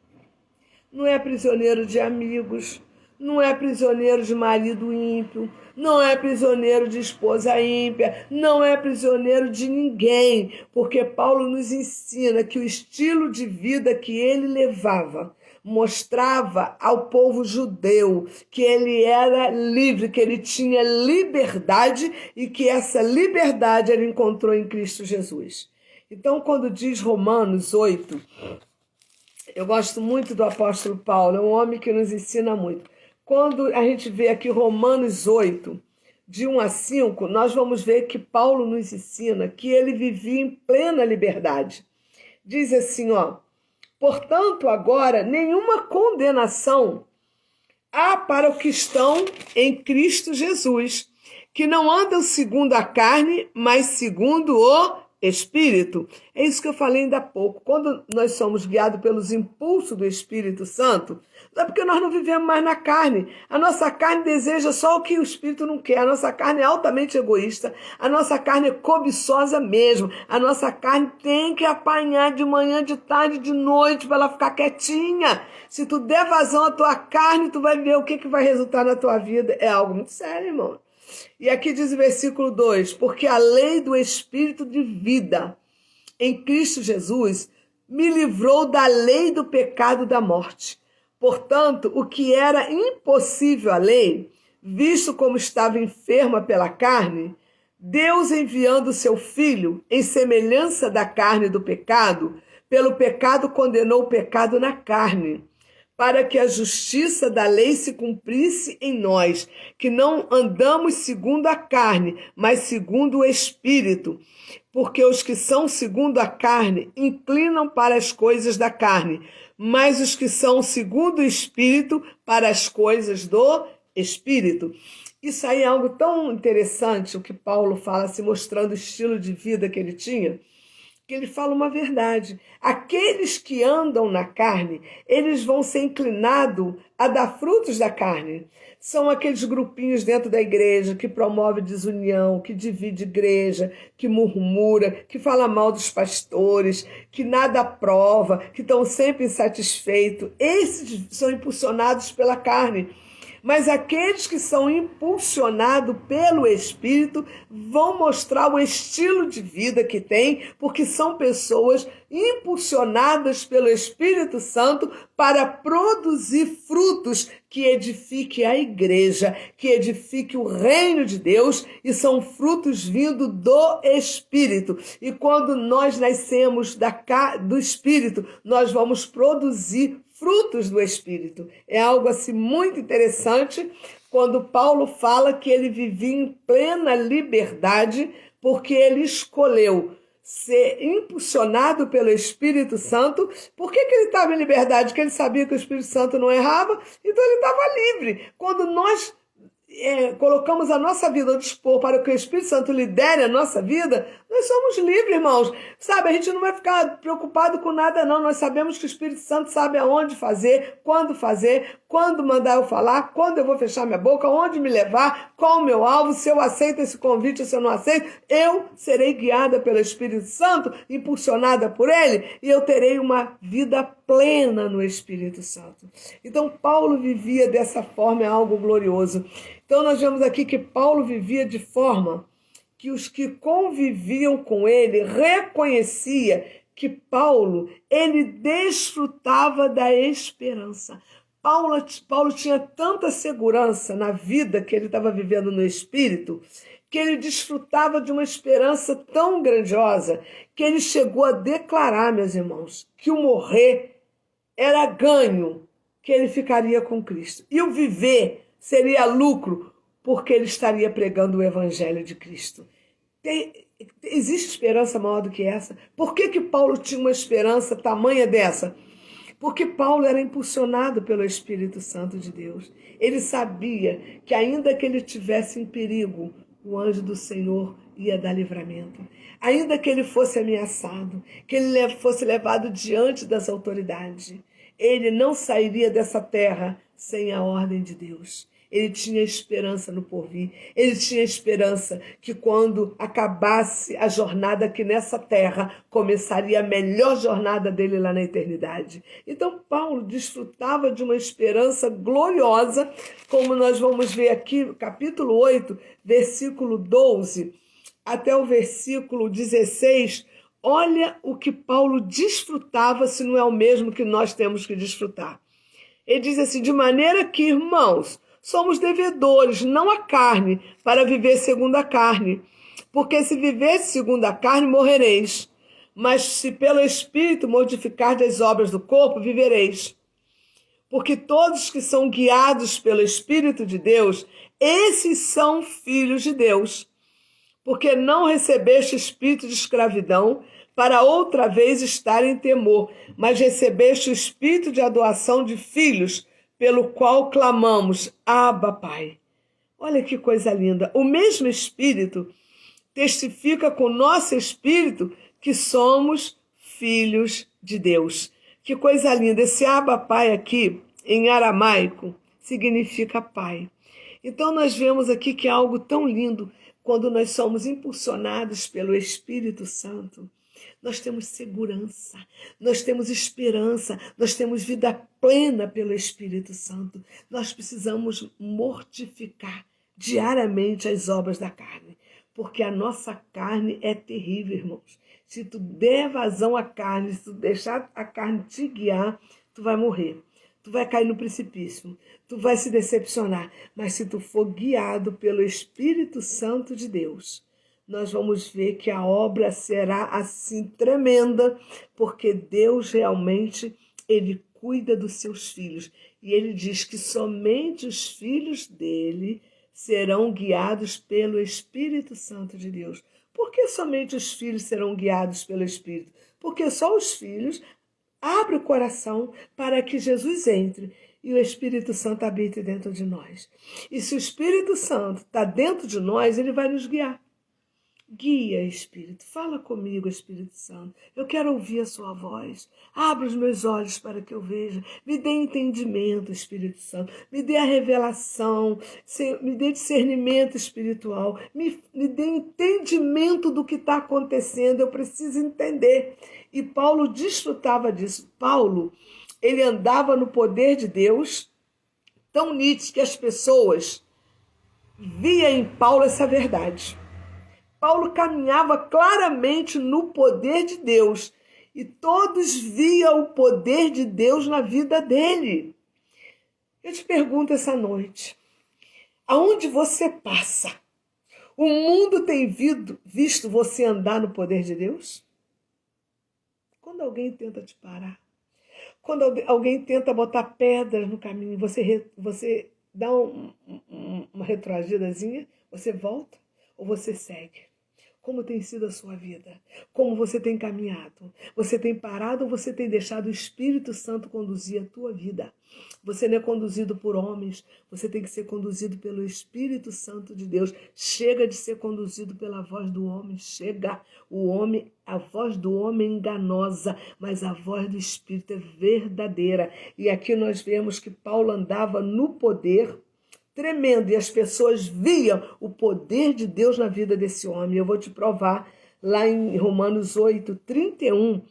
Não é prisioneiro de amigos, não é prisioneiro de marido ímpio, não é prisioneiro de esposa ímpia, não é prisioneiro de ninguém, porque Paulo nos ensina que o estilo de vida que ele levava mostrava ao povo judeu que ele era livre, que ele tinha liberdade e que essa liberdade ele encontrou em Cristo Jesus. Então, quando diz Romanos 8, eu gosto muito do apóstolo Paulo, é um homem que nos ensina muito. Quando a gente vê aqui Romanos 8, de 1 a 5, nós vamos ver que Paulo nos ensina que ele vivia em plena liberdade. Diz assim, ó, portanto, agora, nenhuma condenação há para os que estão em Cristo Jesus, que não andam segundo a carne, mas segundo o Espírito. É isso que eu falei ainda há pouco. Quando nós somos guiados pelos impulsos do Espírito Santo, não é porque nós não vivemos mais na carne. A nossa carne deseja só o que o Espírito não quer. A nossa carne é altamente egoísta. A nossa carne é cobiçosa mesmo. A nossa carne tem que apanhar de manhã, de tarde, de noite para ela ficar quietinha. Se tu der vazão à tua carne, tu vai ver o que vai resultar na tua vida. É algo muito sério, irmão. E aqui diz o versículo 2, porque a lei do Espírito de vida em Cristo Jesus me livrou da lei do pecado e da morte. Portanto, o que era impossível à lei, visto como estava enferma pela carne, Deus enviando o seu Filho em semelhança da carne do pecado, pelo pecado condenou o pecado na carne, para que a justiça da lei se cumprisse em nós, que não andamos segundo a carne, mas segundo o Espírito. Porque os que são segundo a carne inclinam para as coisas da carne, mas os que são segundo o Espírito para as coisas do Espírito. Isso aí é algo tão interessante, o que Paulo fala, se mostrando o estilo de vida que ele tinha, que ele fala uma verdade. Aqueles que andam na carne, eles vão ser inclinados a dar frutos da carne. São aqueles grupinhos dentro da igreja que promove desunião, que divide igreja, que murmura, que fala mal dos pastores, que nada aprova, que estão sempre insatisfeitos. Esses são impulsionados pela carne. Mas aqueles que são impulsionados pelo Espírito vão mostrar o estilo de vida que tem, porque são pessoas impulsionadas pelo Espírito Santo para produzir frutos que edifiquem a igreja, que edifiquem o reino de Deus, e são frutos vindos do Espírito. E quando nós nascemos do Espírito, nós vamos produzir frutos do Espírito. É algo assim muito interessante quando Paulo fala que ele vivia em plena liberdade porque ele escolheu ser impulsionado pelo Espírito Santo. Por que ele estava em liberdade? Porque ele sabia que o Espírito Santo não errava, então ele estava livre. Quando nós colocamos a nossa vida ao dispor para que o Espírito Santo lidere a nossa vida, nós somos livres, irmãos. Sabe, a gente não vai ficar preocupado com nada, não. Nós sabemos que o Espírito Santo sabe aonde fazer, quando mandar eu falar, quando eu vou fechar minha boca, onde me levar, qual o meu alvo, se eu aceito esse convite ou se eu não aceito. Eu serei guiada pelo Espírito Santo, impulsionada por ele, e eu terei uma vida plena no Espírito Santo. Então, Paulo vivia dessa forma, é algo glorioso. Então, nós vemos aqui que Paulo vivia de forma que os que conviviam com ele reconhecia que Paulo, ele desfrutava da esperança. Paulo tinha tanta segurança na vida que ele estava vivendo no Espírito, que ele desfrutava de uma esperança tão grandiosa, que ele chegou a declarar, meus irmãos, que o morrer era ganho, que ele ficaria com Cristo. E o viver seria lucro, porque ele estaria pregando o Evangelho de Cristo. Existe esperança maior do que essa? Por que Paulo tinha uma esperança tamanha dessa? Porque Paulo era impulsionado pelo Espírito Santo de Deus. Ele sabia que ainda que ele estivesse em perigo, o anjo do Senhor ia dar livramento. Ainda que ele fosse ameaçado, que ele fosse levado diante das autoridades, ele não sairia dessa terra sem a ordem de Deus. Ele tinha esperança no porvir. Ele tinha esperança que quando acabasse a jornada aqui nessa terra, começaria a melhor jornada dele lá na eternidade. Então, Paulo desfrutava de uma esperança gloriosa, como nós vamos ver aqui, capítulo 8, versículo 12, até o versículo 16. Olha o que Paulo desfrutava, se não é o mesmo que nós temos que desfrutar. Ele diz assim: de maneira que, irmãos, somos devedores, não a carne, para viver segundo a carne. Porque se viveres segundo a carne, morrereis. Mas se pelo Espírito mortificardes as obras do corpo, vivereis. Porque todos que são guiados pelo Espírito de Deus, esses são filhos de Deus. Porque não recebeste espírito de escravidão, para outra vez estar em temor, mas recebeste o espírito de adoção de filhos, pelo qual clamamos, Abba, Pai. Olha que coisa linda. O mesmo Espírito testifica com o nosso espírito que somos filhos de Deus. Que coisa linda. Esse Abba, Pai aqui, em aramaico, significa Pai. Então nós vemos aqui que é algo tão lindo quando nós somos impulsionados pelo Espírito Santo. Nós temos segurança, nós temos esperança, nós temos vida plena pelo Espírito Santo. Nós precisamos mortificar diariamente as obras da carne, porque a nossa carne é terrível, irmãos. Se tu der vazão à carne, se tu deixar a carne te guiar, tu vai morrer. Tu vai cair no precipício, tu vai se decepcionar. Mas se tu for guiado pelo Espírito Santo de Deus, nós vamos ver que a obra será assim tremenda, porque Deus realmente, ele cuida dos seus filhos. E ele diz que somente os filhos dele serão guiados pelo Espírito Santo de Deus. Por que somente os filhos serão guiados pelo Espírito? Porque só os filhos abrem o coração para que Jesus entre e o Espírito Santo habite dentro de nós. E se o Espírito Santo está dentro de nós, ele vai nos guiar. Guia, Espírito. Fala comigo, Espírito Santo. Eu quero ouvir a sua voz. Abra os meus olhos para que eu veja. Me dê entendimento, Espírito Santo. Me dê a revelação. Me dê discernimento espiritual. Me dê entendimento do que está acontecendo. Eu preciso entender. E Paulo desfrutava disso. Paulo, ele andava no poder de Deus, tão nítido que as pessoas viam em Paulo essa verdade. Paulo caminhava claramente no poder de Deus e todos viam o poder de Deus na vida dele. Eu te pergunto essa noite, aonde você passa, o mundo tem visto você andar no poder de Deus? Quando alguém tenta te parar, quando alguém tenta botar pedras no caminho, você dá uma retroagidazinha, você volta ou você segue? Como tem sido a sua vida? Como você tem caminhado? Você tem parado ou você tem deixado o Espírito Santo conduzir a tua vida? Você não é conduzido por homens, você tem que ser conduzido pelo Espírito Santo de Deus. Chega de ser conduzido pela voz do homem, chega. A voz do homem é enganosa, mas a voz do Espírito é verdadeira. E aqui nós vemos que Paulo andava no poder tremendo, e as pessoas viam o poder de Deus na vida desse homem. Eu vou te provar lá em Romanos 8, 31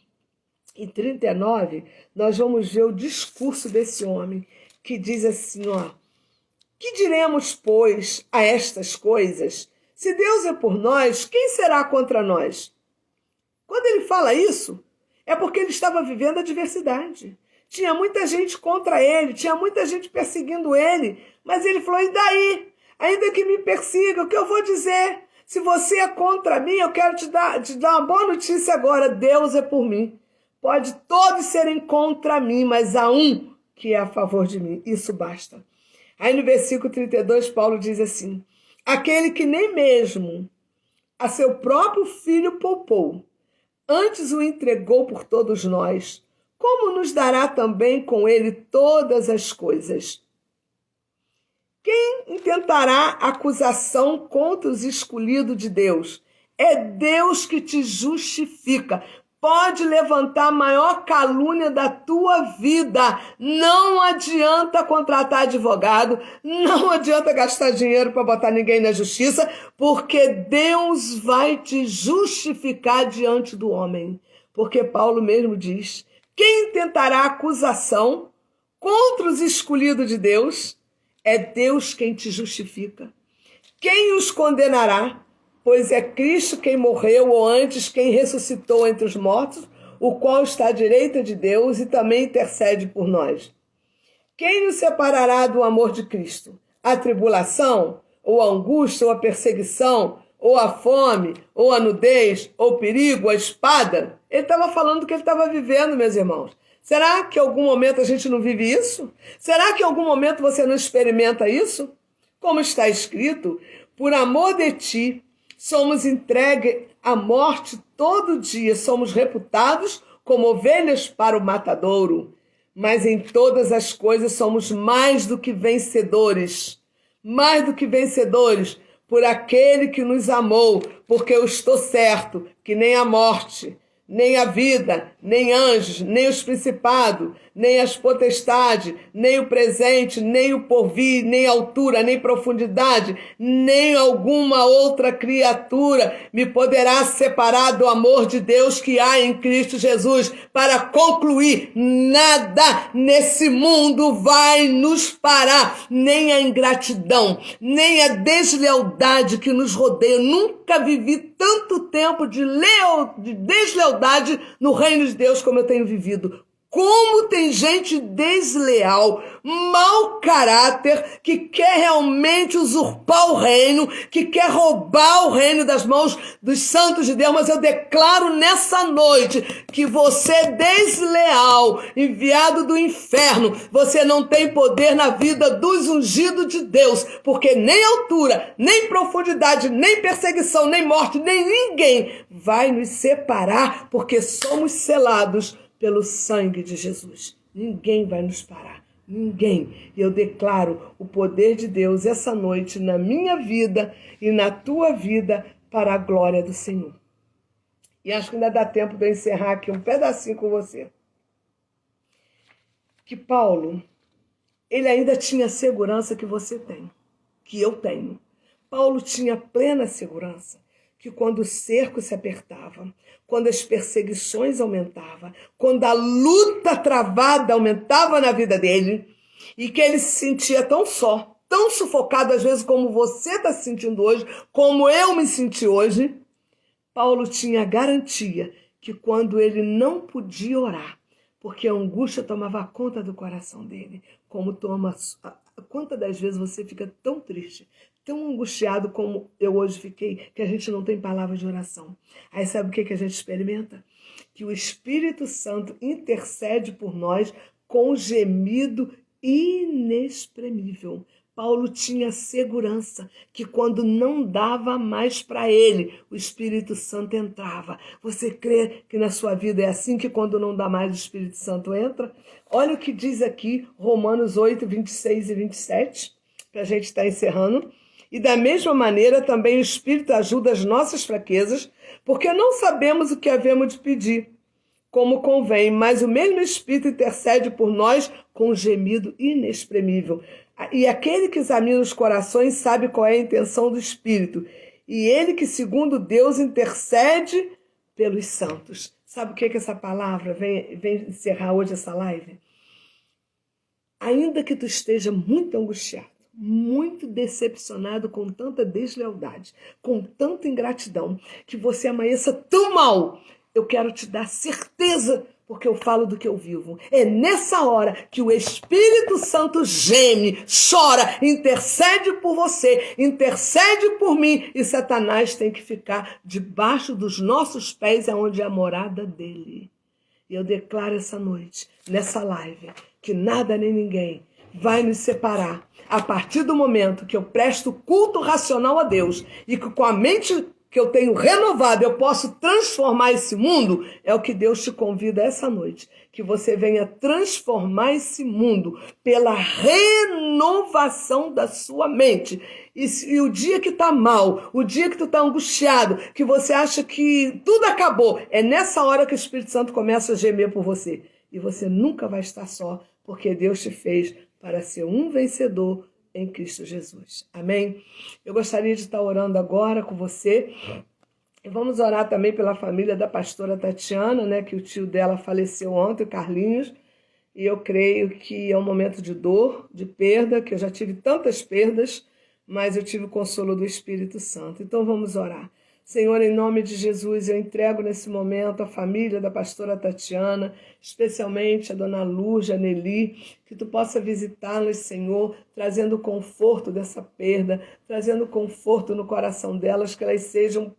e 39, nós vamos ver o discurso desse homem, que diz assim, que diremos, pois, a estas coisas? Se Deus é por nós, quem será contra nós? Quando ele fala isso, é porque ele estava vivendo a adversidade. Tinha muita gente contra ele, tinha muita gente perseguindo ele, mas ele falou, e daí? Ainda que me persiga, o que eu vou dizer? Se você é contra mim, eu quero te dar uma boa notícia agora, Deus é por mim. Pode todos serem contra mim, mas há um que é a favor de mim, isso basta. Aí no versículo 32, Paulo diz assim, aquele que nem mesmo a seu próprio filho poupou, antes o entregou por todos nós, como nos dará também com ele todas as coisas? Quem intentará acusação contra os escolhidos de Deus? É Deus que te justifica. Pode levantar a maior calúnia da tua vida. Não adianta contratar advogado, não adianta gastar dinheiro para botar ninguém na justiça, porque Deus vai te justificar diante do homem. Porque Paulo mesmo diz, quem tentará acusação contra os escolhidos de Deus? É Deus quem te justifica. Quem os condenará? Pois é Cristo quem morreu, ou antes quem ressuscitou entre os mortos, o qual está à direita de Deus e também intercede por nós. Quem nos separará do amor de Cristo? A tribulação, ou a angústia, ou a perseguição, ou a fome, ou a nudez, ou o perigo, a espada? Ele estava falando do que ele estava vivendo, meus irmãos. Será que em algum momento a gente não vive isso? Será que em algum momento você não experimenta isso? Como está escrito, por amor de ti, somos entregues à morte todo dia, somos reputados como ovelhas para o matadouro. Mas em todas as coisas somos mais do que vencedores por aquele que nos amou, porque eu estou certo que nem a morte, nem a vida, nem anjos, nem os principados, nem as potestades, nem o presente, nem o porvir, nem altura, nem profundidade, nem alguma outra criatura me poderá separar do amor de Deus que há em Cristo Jesus. Para concluir, nada nesse mundo vai nos parar, nem a ingratidão, nem a deslealdade que nos rodeia. Eu nunca vivi tanto tempo de deslealdade no reino de Deus como eu tenho vivido. Como tem gente desleal, mau caráter, que quer realmente usurpar o reino, que quer roubar o reino das mãos dos santos de Deus. Mas eu declaro nessa noite que você é desleal, enviado do inferno. Você não tem poder na vida dos ungidos de Deus, porque nem altura, nem profundidade, nem perseguição, nem morte, nem ninguém vai nos separar, porque somos selados pelo sangue de Jesus. Ninguém vai nos parar. Ninguém. E eu declaro o poder de Deus essa noite na minha vida e na tua vida para a glória do Senhor. E acho que ainda dá tempo de eu encerrar aqui um pedacinho com você. Que Paulo, ele ainda tinha a segurança que você tem, que eu tenho. Paulo tinha plena segurança que quando o cerco se apertava, quando as perseguições aumentavam, quando a luta travada aumentava na vida dele, e que ele se sentia tão só, tão sufocado às vezes como você está se sentindo hoje, como eu me senti hoje, Paulo tinha garantia que quando ele não podia orar, porque a angústia tomava conta do coração dele, como toma... Quantas das vezes você fica tão triste, tão angustiado como eu hoje fiquei, que a gente não tem palavra de oração. Aí sabe o que a gente experimenta? Que o Espírito Santo intercede por nós com gemido inexprimível. Paulo tinha segurança que quando não dava mais para ele, o Espírito Santo entrava. Você crê que na sua vida é assim, que quando não dá mais o Espírito Santo entra? Olha o que diz aqui Romanos 8, 26 e 27, para a gente estar encerrando. E da mesma maneira também o Espírito ajuda as nossas fraquezas, porque não sabemos o que havemos de pedir, como convém, mas o mesmo Espírito intercede por nós com um gemido inexprimível. E aquele que examina os corações sabe qual é a intenção do Espírito. E ele que, segundo Deus, intercede pelos santos. Sabe o que essa palavra vem encerrar hoje essa live? Ainda que tu esteja muito angustiado, muito decepcionado com tanta deslealdade, com tanta ingratidão, que você amanheça tão mal, eu quero te dar certeza, porque eu falo do que eu vivo. É nessa hora que o Espírito Santo geme, chora, intercede por você, intercede por mim, e Satanás tem que ficar debaixo dos nossos pés, aonde é a morada dele. E eu declaro essa noite, nessa live, que nada nem ninguém vai nos separar. A partir do momento que eu presto culto racional a Deus e que com a mente que eu tenho renovado, eu posso transformar esse mundo, é o que Deus te convida essa noite. Que você venha transformar esse mundo pela renovação da sua mente. E o dia que tá mal, o dia que tu tá angustiado, que você acha que tudo acabou, é nessa hora que o Espírito Santo começa a gemer por você. E você nunca vai estar só, porque Deus te fez para ser um vencedor em Cristo Jesus. Amém? Eu gostaria de estar orando agora com você. E vamos orar também pela família da pastora Tatiana, né, que o tio dela faleceu ontem, o Carlinhos. E eu creio que é um momento de dor, de perda, que eu já tive tantas perdas, mas eu tive o consolo do Espírito Santo. Então vamos orar. Senhor, em nome de Jesus, eu entrego nesse momento a família da pastora Tatiana, especialmente a dona Lúcia, a Nelly, que tu possa visitá-las, Senhor, trazendo conforto dessa perda, trazendo conforto no coração delas, que elas sejam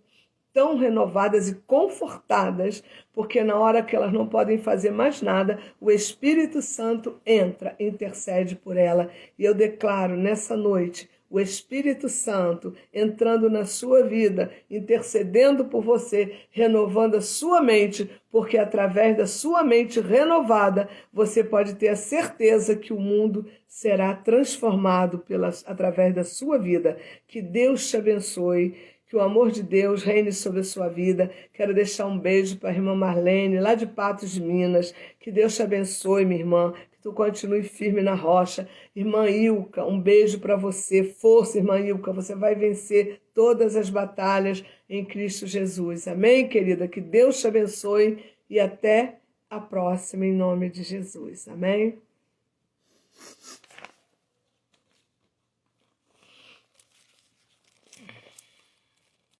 tão renovadas e confortadas, porque na hora que elas não podem fazer mais nada, o Espírito Santo entra, intercede por ela. E eu declaro nessa noite, o Espírito Santo entrando na sua vida, intercedendo por você, renovando a sua mente, porque através da sua mente renovada, você pode ter a certeza que o mundo será transformado através da sua vida. Que Deus te abençoe, que o amor de Deus reine sobre a sua vida. Quero deixar um beijo para a irmã Marlene, lá de Patos de Minas. Que Deus te abençoe, minha irmã. Tu continue firme na rocha. Irmã Ilka, um beijo para você. Força, irmã Ilka, você vai vencer todas as batalhas em Cristo Jesus. Amém, querida? Que Deus te abençoe e até a próxima, em nome de Jesus. Amém?